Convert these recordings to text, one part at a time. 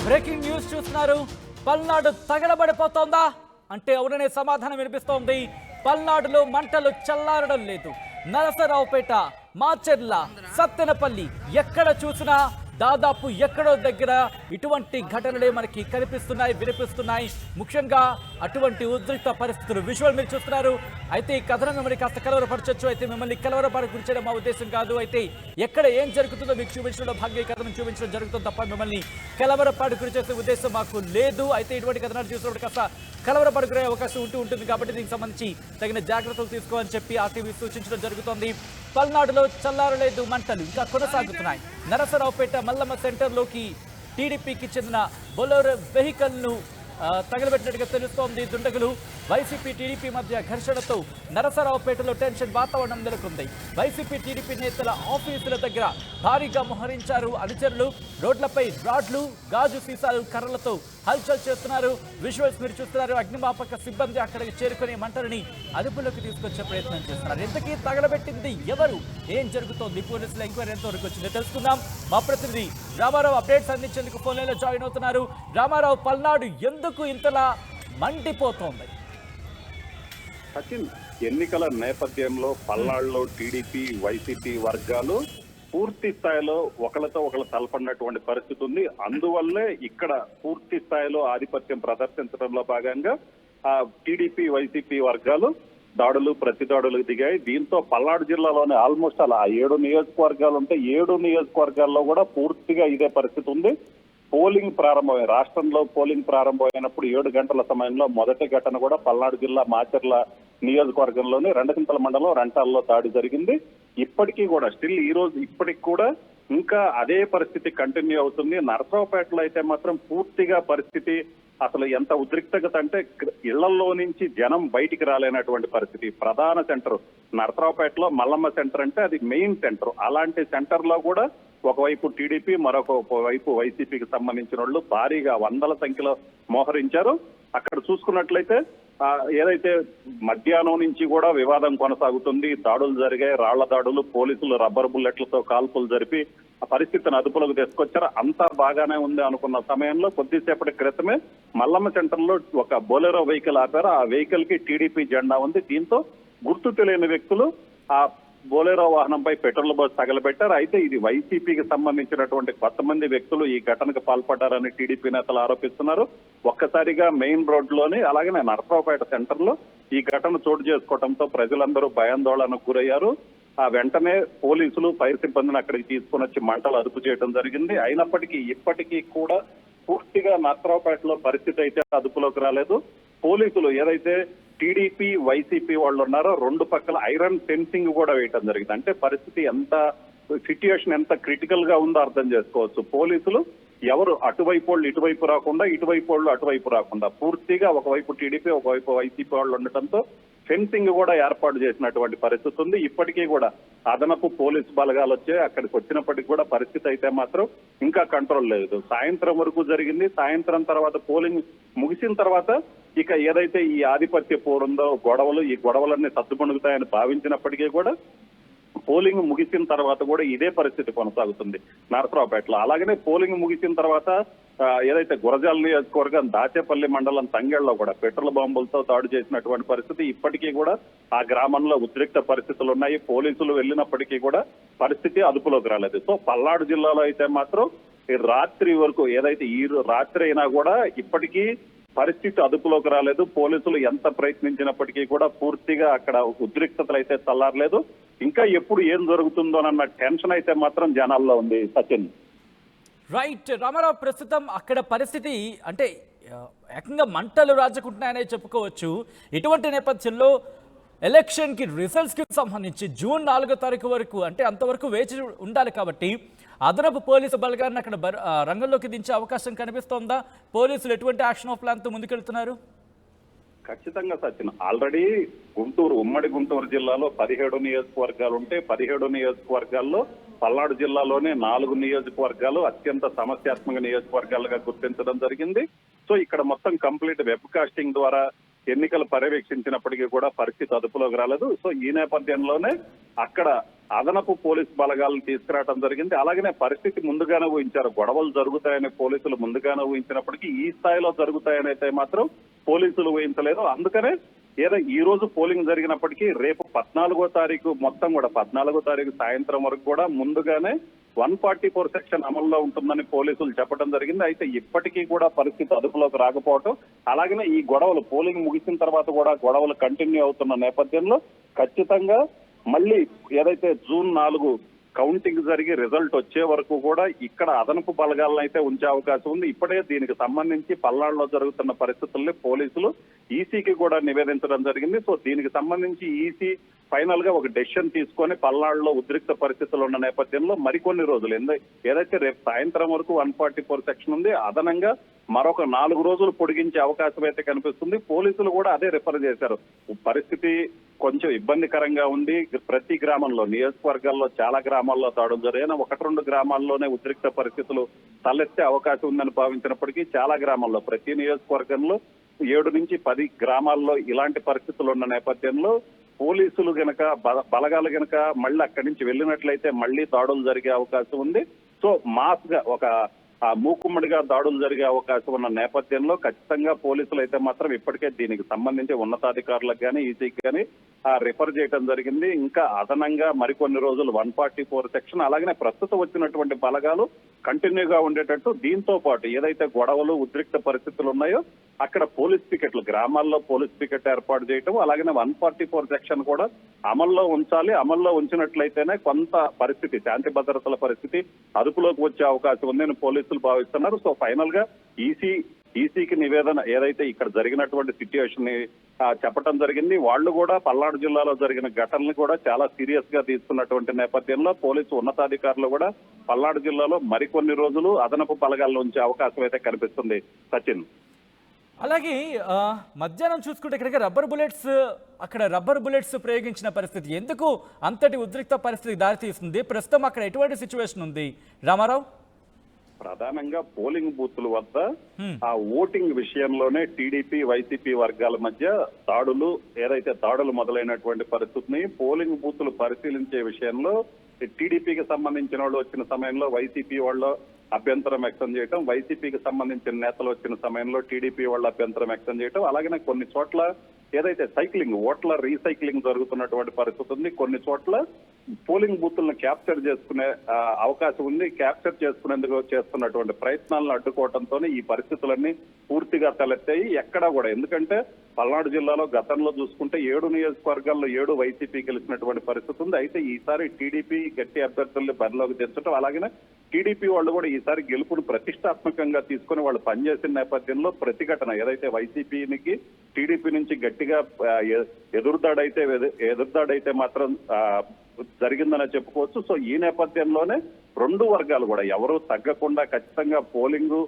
Breaking news చూస్తున్నారు. పల్నాడు తగలబడిపోతోందా అంటే అవుననే సమాధానం వినిపిస్తోంది. పల్నాడులో మంటలు చల్లారడం లేదు. నరసరావుపేట, మాచెర్ల, సత్తెనపల్లి ఎక్కడ చూసినా దాదాపు ఎక్కడో దగ్గర ఇటువంటి ఘటనలే మనకి కనిపిస్తున్నాయి, వినిపిస్తున్నాయి. ముఖ్యంగా అటువంటి ఉద్రిక్త పరిస్థితులు విజువల్ మీరు చూస్తున్నారు. అయితే ఈ కథనం మిమ్మల్ని కాస్త కలవరపరచొచ్చు, అయితే మిమ్మల్ని కలవరపరచడం మా ఉద్దేశం కాదు. అయితే ఎక్కడ ఏం జరుగుతుందో మీకు చూపించడంలో భాగ్య కథనం చూపించడం జరుగుతుంది తప్ప మిమ్మల్ని కలవరపాటు చేసే ఉద్దేశం మాకు లేదు. అయితే ఇటువంటి కథనాలు చూసినప్పుడు కాస్త కలవరపడుకునే అవకాశం ఉంటుంది కాబట్టి దీనికి సంబంధించి తగిన జాగ్రత్తలు తీసుకోవాలని చెప్పి ఆర్టీవీ సూచించడం జరుగుతోంది. పల్నాడులో చల్లారలేదు, మంటలు ఇంకా కొనసాగుతున్నాయి. నరసరావుపేట మల్లమ్మ సెంటర్లోకి టీడీపీకి చెందిన బొలెరో వెహికల్ను తగలబెట్టినట్టుగా తెలుస్తోంది. దుండగులు వైసీపీ టీడీపీ మధ్య ఘర్షణతో నరసరావుపేటలో టెన్షన్ వాతావరణం నెలకొంది. వైసీపీ టీడీపీ నేతల ఆఫీసుల దగ్గర భారీగా మోహరించారు అనుచరులు. రోడ్లపై రాడ్లు, గాజు సీసాలు, కర్రలతో హల్చల్ చేస్తున్నారు. విజువల్స్ మీరు చూస్తున్నారు. అగ్నిమాపక సిబ్బంది అక్కడికి చేరుకుని మంటలని అదుపులోకి తీసుకొచ్చే ప్రయత్నం చేస్తున్నారు. ఇంతకీ తగలబెట్టింది ఎవరు, ఏం జరుగుతోంది, పోలీసుల ఎంక్వైరీ ఎంతవరకు వచ్చిందో తెలుసుకుందాం. మా ప్రతినిధి రామారావు అప్డేట్స్ అందించేందుకు ఫోన్ లైన్లో జాయిన్ అవుతున్నారు. రామారావు, పల్నాడు ఎందుకు ఇంతలా మండిపోతోంది? సచిన్, ఎన్నికల నేపథ్యంలో పల్నాడులో టీడీపీ, వైసీపీ వర్గాలు పూర్తి స్థాయిలో ఒకళ్ళతో ఒకళ్ళు తలపడినటువంటి పరిస్థితి ఉంది. అందువల్లే ఇక్కడ పూర్తి స్థాయిలో ఆధిపత్యం ప్రదర్శించడంలో భాగంగా ఆ టీడీపీ, వైసీపీ వర్గాలు దాడులు, ప్రతిదాడులకు దిగాయి. దీంతో పల్నాడు జిల్లాలోనే ఆల్మోస్ట్ అలా 7 నియోజకవర్గాలు ఉంటే 7 నియోజకవర్గాల్లో కూడా పూర్తిగా ఇదే పరిస్థితి ఉంది. పోలింగ్ ప్రారంభమై రాష్ట్రంలో పోలింగ్ ప్రారంభమైనప్పుడు 7 గంటల సమయంలో మొదటి ఘటన కూడా పల్నాడు జిల్లా మాచర్ల నియోజకవర్గంలోని రెండచింతల మండలం రంటాల్లో దాడి జరిగింది. ఇప్పటికీ కూడా స్టిల్ ఈ రోజు ఇప్పటికి కూడా ఇంకా అదే పరిస్థితి కంటిన్యూ అవుతుంది. నరసరావుపేటలో అయితే మాత్రం పూర్తిగా పరిస్థితి అసలు ఎంత ఉద్రిక్తత అంటే ఇళ్లలో నుంచి జనం బయటికి రాలేనటువంటి పరిస్థితి. ప్రధాన సెంటర్ నరసరావుపేటలో మల్లమ్మ సెంటర్ అంటే అది మెయిన్ సెంటర్. అలాంటి సెంటర్ లో కూడా ఒకవైపు టీడీపీ, మరొక వైపు వైసీపీకి సంబంధించిన వాళ్ళు భారీగా వందల సంఖ్యలో మోహరించారు. అక్కడ చూసుకున్నట్లయితే ఏదైతే మధ్యాహ్నం నుంచి కూడా వివాదం కొనసాగుతుంది. దాడులు జరిగాయి, రాళ్ల దాడులు, పోలీసులు రబ్బర్ బుల్లెట్లతో కాల్పులు జరిపి ఆ పరిస్థితిని అదుపులోకి తీసుకొచ్చారు. అంతా బాగానే ఉంది అనుకున్న సమయంలో కొద్దిసేపటి క్రితమే మల్లమ్మ సెంటర్ లో ఒక బొలెరో వెహికల్ ఆపారు. ఆ వెహికల్ కి టీడీపీ జెండా ఉంది. దీంతో గుర్తు తెలియని వ్యక్తులు ఆ బొలెరో వాహనంపై పెట్రోల్ బస్ తగలబెట్టారు. అయితే ఇది వైసీపీకి సంబంధించినటువంటి కొంతమంది వ్యక్తులు ఈ ఘటనకు పాల్పడ్డారని టీడీపీ నేతలు ఆరోపిస్తున్నారు. ఒక్కసారిగా మెయిన్ రోడ్లోని అలాగే నరసరావుపేట సెంటర్ లో ఈ ఘటన చోటు చేసుకోవడంతో ప్రజలందరూ భయాందోళనకు గురయ్యారు. ఆ వెంటనే పోలీసులు, ఫైర్ సిబ్బందిని అక్కడికి తీసుకుని వచ్చి మంటలు అదుపు చేయడం జరిగింది. అయినప్పటికీ ఇప్పటికీ కూడా పూర్తిగా నరసరావుపేటలో పరిస్థితి అయితే అదుపులోకి రాలేదు. పోలీసులు ఏదైతే టీడీపీ, వైసీపీ వాళ్ళు ఉన్నారో రెండు పక్కల ఐరన్ ఫెన్సింగ్ కూడా వేయటం జరిగింది. అంటే పరిస్థితి సిట్యుయేషన్ ఎంత క్రిటికల్ గా ఉందో అర్థం చేసుకోవచ్చు. పోలీసులు ఎవరు అటువైపు వాళ్ళు ఇటువైపు రాకుండా, ఇటువైపు వాళ్ళు అటువైపు రాకుండా పూర్తిగా ఒకవైపు టీడీపీ, ఒకవైపు వైసీపీ వాళ్ళు ఉండటంతో ఫెన్సింగ్ కూడా ఏర్పాటు చేసినటువంటి పరిస్థితి ఉంది. ఇప్పటికీ కూడా అదనపు పోలీసు బలగాలు వచ్చాయి. అక్కడికి వచ్చినప్పటికీ కూడా పరిస్థితి అయితే మాత్రం ఇంకా కంట్రోల్ లేదు. సాయంత్రం వరకు జరిగింది. సాయంత్రం తర్వాత పోలింగ్ ముగిసిన తర్వాత ఇక ఏదైతే ఈ ఆధిపత్య పోరుందో గొడవలు, ఈ గొడవలన్నీ సద్దుమణుగుతాయని భావించినప్పటికీ కూడా పోలింగ్ ముగిసిన తర్వాత కూడా ఇదే పరిస్థితి కొనసాగుతుంది నరసరావుపేటలో. అలాగనే పోలింగ్ ముగిసిన తర్వాత ఏదైతే గురజాల నియోజకవర్గం దాచేపల్లి మండలం తంగెళ్ళలో కూడా పెట్రోల్ బాంబులతో దాడి చేసినటువంటి పరిస్థితి. ఇప్పటికీ కూడా ఆ గ్రామంలో ఉద్రిక్త పరిస్థితులు ఉన్నాయి. పోలీసులు వెళ్ళినప్పటికీ కూడా పరిస్థితి అదుపులోకి రాలేదు. సో పల్నాడు జిల్లాలో అయితే మాత్రం ఈ రాత్రి వరకు ఏదైతే ఈ రాత్రి అయినా కూడా ఇప్పటికీ పరిస్థితి అదుపులోకి రాలేదు. పోలీసులు ఎంత ప్రయత్నించినప్పటికీ కూడా పూర్తిగా అక్కడ ఉద్రిక్తతలు అయితే చల్లారలేదు. ఇంకా ఎప్పుడు ఏం జరుగుతుందోనన్న టెన్షన్ అయితే మాత్రం జనాల్లో ఉంది. సచిన్, రైట్ రామారావు, ప్రస్తుతం అక్కడ పరిస్థితి అంటే ఏకంగా మంటలు రాజుకుంటున్నాయనే చెప్పుకోవచ్చు. ఇటువంటి నేపథ్యంలో ఎలక్షన్కి రిజల్ట్స్కి సంబంధించి జూన్ 4వ తారీఖు వరకు అంటే అంతవరకు వేచి ఉండాలి కాబట్టి అదనపు పోలీసు బలగాన్ని అక్కడ రంగంలోకి దించే అవకాశం కనిపిస్తోందా? పోలీసులు ఎటువంటి యాక్షన్ ఆఫ్ ప్లాన్తో ముందుకెళ్తున్నారు? ఖచ్చితంగా సచిన్, ఆల్రెడీ ఉమ్మడి గుంటూరు జిల్లాలో 17 నియోజకవర్గాలు ఉంటే 17 నియోజకవర్గాల్లో పల్నాడు జిల్లాలోనే 4 నియోజకవర్గాలు అత్యంత సమస్యాత్మక నియోజకవర్గాలుగా గుర్తించడం జరిగింది. సో ఇక్కడ మొత్తం కంప్లీట్ వెబ్ కాస్టింగ్ ద్వారా ఎన్నికలు పర్యవేక్షించినప్పటికీ కూడా పరిస్థితి అదుపులోకి రాలేదు. సో ఈ నేపథ్యంలోనే అక్కడ అదనపు పోలీస్ బలగాలను తీసుకురావడం జరిగింది. అలాగనే పరిస్థితి ముందుగానే ఊహించారు. గొడవలు జరుగుతాయని పోలీసులు ముందుగానే ఊహించినప్పటికీ ఈ స్థాయిలో జరుగుతాయని అయితే మాత్రం పోలీసులు ఊహించలేదు. అందుకనే ఏదో ఈ రోజు పోలింగ్ జరిగినప్పటికీ రేపు 14వ తారీఖు మొత్తం కూడా 14వ తారీఖు సాయంత్రం వరకు కూడా ముందుగానే 144 సెక్షన్ అమల్లో ఉంటుందని పోలీసులు చెప్పడం జరిగింది. అయితే ఇప్పటికీ కూడా పరిస్థితి అదుపులోకి రాకపోవటం, అలాగనే ఈ గొడవలు పోలింగ్ ముగిసిన తర్వాత కూడా గొడవలు కంటిన్యూ అవుతున్న నేపథ్యంలో ఖచ్చితంగా మళ్ళీ ఏదైతే జూన్ 4 కౌంటింగ్ జరిగి రిజల్ట్ వచ్చే వరకు కూడా ఇక్కడ అదనపు బలగాలను అయితే ఉంచే అవకాశం ఉంది. ఇప్పుడే దీనికి సంబంధించి పల్నాడులో జరుగుతున్న పరిస్థితుల్ని పోలీసులు ఈసీకి కూడా నివేదించడం జరిగింది. సో దీనికి సంబంధించి ఈసీ ఫైనల్ గా ఒక డెసిషన్ తీసుకొని పల్నాడులో ఉద్రిక్త పరిస్థితులు ఉన్న నేపథ్యంలో మరికొన్ని రోజులు ఏదైతే రేపు సాయంత్రం వరకు 144 సెక్షన్ ఉంది, అదనంగా మరొక 4 రోజులు పొడిగించే అవకాశం అయితే కనిపిస్తుంది. పోలీసులు కూడా అదే రిఫర్ చేశారు. పరిస్థితి కొంచెం ఇబ్బందికరంగా ఉంది. ప్రతి గ్రామంలో నియోజకవర్గాల్లో చాలా గ్రామాల్లో దాడులు జరిగిన 1-2 గ్రామాల్లోనే ఉద్రిక్త పరిస్థితులు తలెత్తే అవకాశం ఉందని భావించినప్పటికీ చాలా గ్రామాల్లో ప్రతి నియోజకవర్గంలో 7 నుంచి 10 గ్రామాల్లో ఇలాంటి పరిస్థితులు ఉన్న నేపథ్యంలో పోలీసులు గనక బలగాలు గనక మళ్ళీ అక్కడి నుంచి వెళ్ళినట్లయితే మళ్ళీ దాడులు జరిగే అవకాశం ఉంది. సో మాస్ గా ఒక మూకుమ్మడిగా దాడులు జరిగే అవకాశం ఉన్న నేపథ్యంలో ఖచ్చితంగా పోలీసులు అయితే మాత్రం ఇప్పటికే దీనికి సంబంధించి ఉన్నతాధికారులకు కానీ ఈసీకి కానీ రిఫర్ చేయడం జరిగింది. ఇంకా అదనంగా మరికొన్ని రోజులు 144 సెక్షన్ అలాగనే ప్రస్తుతం వచ్చినటువంటి బలగాలు కంటిన్యూగా ఉండేటట్టు, దీంతో పాటు ఏదైతే గొడవలు ఉద్రిక్త పరిస్థితులు ఉన్నాయో అక్కడ పోలీస్ పికెట్లు గ్రామాల్లో పోలీస్ పికెట్ ఏర్పాటు చేయటం, అలాగనే 144 సెక్షన్ కూడా అమల్లో ఉంచాలి. అమల్లో ఉంచినట్లయితేనే కొంత పరిస్థితి శాంతి భద్రతల పరిస్థితి అదుపులోకి వచ్చే అవకాశం ఉందని పోలీసులు భావిస్తున్నారు. సో ఫైనల్ గా ఈసీకి నివేదన ఏదైతే ఇక్కడ జరిగినటువంటి సిచ్యువేషన్ ని చెప్పడం జరిగింది. వాళ్ళు కూడా పల్నాడు జిల్లాలో జరిగిన ఘటనలు కూడా చాలా సీరియస్ గా తీసుకున్నటువంటి నేపథ్యంలో పోలీసు ఉన్నతాధికారులు కూడా పల్నాడు జిల్లాలో మరికొన్ని రోజులు అదనపు బలగాలను ఉంచే అవకాశం అయితే కనిపిస్తుంది. సచిన్, అలాగే మధ్యాహ్నం చూసుకుంటే ఇక్కడికి రబ్బర్ బుల్లెట్స్ ప్రయోగించిన పరిస్థితి ఎందుకు అంతటి ఉద్రిక్త పరిస్థితికి దారితీస్తుంది? ప్రస్తుతం అక్కడ ఎటువంటి సిచ్యువేషన్ ఉంది రామారావు? ప్రధానంగా పోలింగ్ బూత్ల వద్ద ఆ ఓటింగ్ విషయంలోనే టీడీపీ వైసీపీ వర్గాల మధ్య దాడులు మొదలైనటువంటి పరిస్థితిని పోలింగ్ బూత్లు పరిశీలించే విషయంలో టీడీపీకి సంబంధించిన వాళ్ళు వచ్చిన సమయంలో వైసీపీ వాళ్ళు అభ్యంతరం వ్యక్తం చేయటం, వైసీపీకి సంబంధించిన నేతలు వచ్చిన సమయంలో టీడీపీ వాళ్ళు అభ్యంతరం వ్యక్తం చేయటం, అలాగనే కొన్ని చోట్ల ఏదైతే ఓట్ల రీసైక్లింగ్ జరుగుతున్నటువంటి పరిస్థితి ఉంది. కొన్ని చోట్ల పోలింగ్ బూత్లను క్యాప్చర్ చేసుకునే అవకాశం ఉంది. క్యాప్చర్ చేసుకునేందుకు చేస్తున్నటువంటి ప్రయత్నాలను అడ్డుకోవడంతో ఈ పరిస్థితులన్నీ పూర్తిగా తలెత్తాయి. ఎక్కడా కూడా, ఎందుకంటే పల్నాడు జిల్లాలో గతంలో చూసుకుంటే 7 నియోజకవర్గాల్లో 7 వైసీపీ గెలిచినటువంటి పరిస్థితి ఉంది. అయితే ఈసారి టీడీపీ గట్టి అభ్యర్థుల్ని బరిలోకి దించడం, అలాగే టీడీపీ వాళ్ళు కూడా ఈసారి గెలుపును ప్రతిష్టాత్మకంగా తీసుకుని వాళ్ళు పనిచేసిన నేపథ్యంలో ప్రతిఘటన ఏదైతే వైసీపీకి టీడీపీ నుంచి గట్టిగా ఎదురుదాడైతే మాత్రం జరిగిందని చెప్పుకోవచ్చు. సో ఈ నేపథ్యంలోనే 2 వర్గాలు కూడా ఎవరూ తగ్గకుండా ఖచ్చితంగా పోలింగ్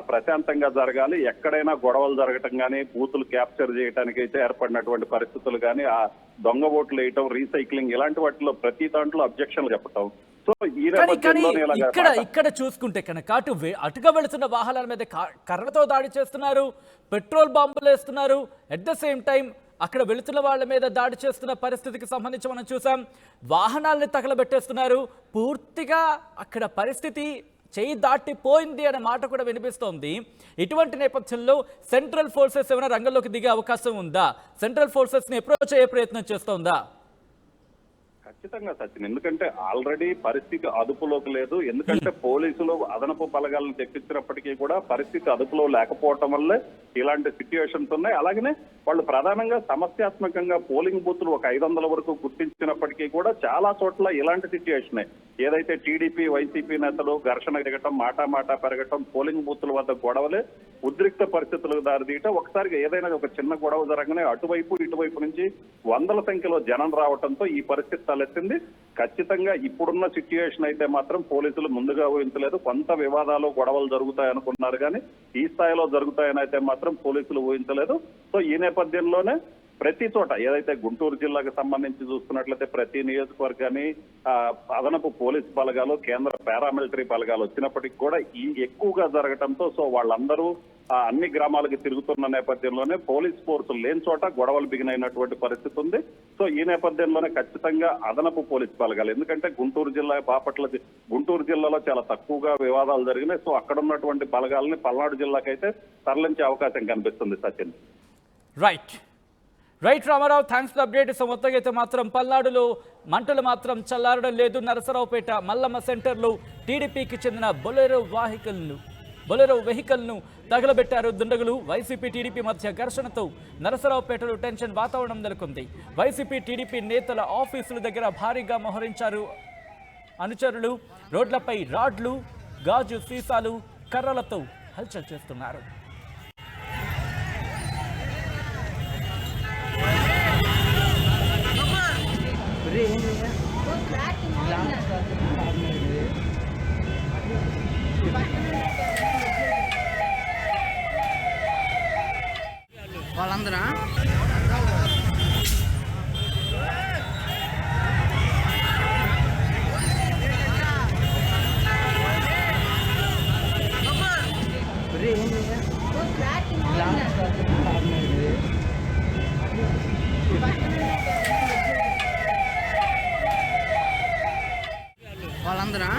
ప్రశాంతంగా జరగాలి, ఎక్కడైనా గొడవలు జరగటం కానీ బూతులు క్యాప్చర్ చేయడానికి అయితే ఏర్పడినటువంటి పరిస్థితులు కానీ ఆ దొంగ ఓట్లు వేయటం, రీసైక్లింగ్ ఇలాంటి వాటిలో ప్రతి దాంట్లో అబ్జెక్షన్లు చెప్పటం. సో ఈ ఇక్కడ చూసుకుంటే కనుక అటుగా వెళుతున్న వాహనాల మీద కర్రతో దాడి చేస్తున్నారు, పెట్రోల్ బాంబులు వేస్తున్నారు. అట్ ద సేమ్ టైం అక్కడ వెళుతున్న వాళ్ళ మీద దాడి చేస్తున్న పరిస్థితికి సంబంధించి మనం చూసాం. వాహనాలని తగలబెట్టేస్తున్నారు. పూర్తిగా అక్కడ పరిస్థితి చేయి దాటిపోయింది అనే మాట కూడా వినిపిస్తోంది. ఇటువంటి నేపథ్యంలో సెంట్రల్ ఫోర్సెస్ ఏమైనా రంగంలోకి దిగే అవకాశం ఉందా? సెంట్రల్ ఫోర్సెస్ ని అప్రోచ్ అయ్యే ప్రయత్నం చేస్తోందా? ఖచ్చితంగా సచిన్, ఎందుకంటే ఆల్రెడీ పరిస్థితి అదుపులోకి లేదు. ఎందుకంటే పోలీసులు అదనపు బలగాలను తెప్పించినప్పటికీ కూడా పరిస్థితి అదుపులో లేకపోవటం వల్లే ఇలాంటి సిచ్యువేషన్స్ ఉన్నాయి. అలాగనే వాళ్ళు ప్రధానంగా సమస్యాత్మకంగా పోలింగ్ బూత్లు ఒక 500 వరకు గుర్తించినప్పటికీ కూడా చాలా చోట్ల ఇలాంటి సిచ్యువేషన్ ఏదైతే టీడీపీ వైసీపీ నేతలు ఘర్షణ దిగటం, మాట పెరగటం, పోలింగ్ బూత్ల వద్ద గొడవలే ఉద్రిక్త పరిస్థితులకు దారితీయటం. ఒకసారిగా ఏదైనా ఒక చిన్న గొడవ జరగగానే అటువైపు ఇటువైపు నుంచి 100ల సంఖ్యలో జనం రావడంతో ఈ పరిస్థితి తలెత్తింది. ఖచ్చితంగా ఇప్పుడున్న సిచ్యువేషన్ అయితే మాత్రం పోలీసులు ముందుగా ఊహించలేదు. కొంత వివాదాలు గొడవలు జరుగుతాయనుకున్నారు కానీ ఈ స్థాయిలో జరుగుతాయని అయితే మాత్రం పోలీసులు ఊహించలేదు. సో ఈ నేపథ్యంలోనే ప్రతి చోట ఏదైతే గుంటూరు జిల్లాకు సంబంధించి చూసుకున్నట్లయితే ప్రతి నియోజకవర్గాన్ని అదనపు పోలీస్ బలగాలు, కేంద్ర పారామిలిటరీ బలగాలు వచ్చినప్పటికీ కూడా ఈ ఎక్కువగా జరగడంతో సో వాళ్ళందరూ అన్ని గ్రామాలకు తిరుగుతున్న నేపథ్యంలోనే పోలీస్ ఫోర్స్ లేని చోట గొడవలు బిగినైనటువంటి పరిస్థితి ఉంది. సో ఈ నేపథ్యంలోనే ఖచ్చితంగా అదనపు పోలీస్ బలగాలు, ఎందుకంటే గుంటూరు జిల్లాలో చాలా తక్కువగా వివాదాలు జరిగినాయి. సో అక్కడ ఉన్నటువంటి బలగాలని పల్నాడు జిల్లాకైతే తరలించే అవకాశం కనిపిస్తుంది. Sachin. Right Ramarao, thanks for update. So మొత్తంగా అయితే మాత్రం పల్నాడులో మంటలు మాత్రం చల్లారడం లేదు. నరసరావుపేట మల్లమ్మ సెంటర్లో టీడీపీకి చెందిన బొలెరో వెహికల్ను తగలబెట్టారు దుండగులు. వైసీపీ టీడీపీ మధ్య ఘర్షణతో నరసరావుపేటలో టెన్షన్ వాతావరణం నెలకొంది. వైసీపీ టీడీపీ నేతల ఆఫీసుల దగ్గర భారీగా మోహరించారు అనుచరులు. రోడ్లపై రాడ్లు, గాజు సీసాలు, కర్రలతో హల్చల్ చేస్తున్నారు. వాళ్ళందరా వాళ్ళందరా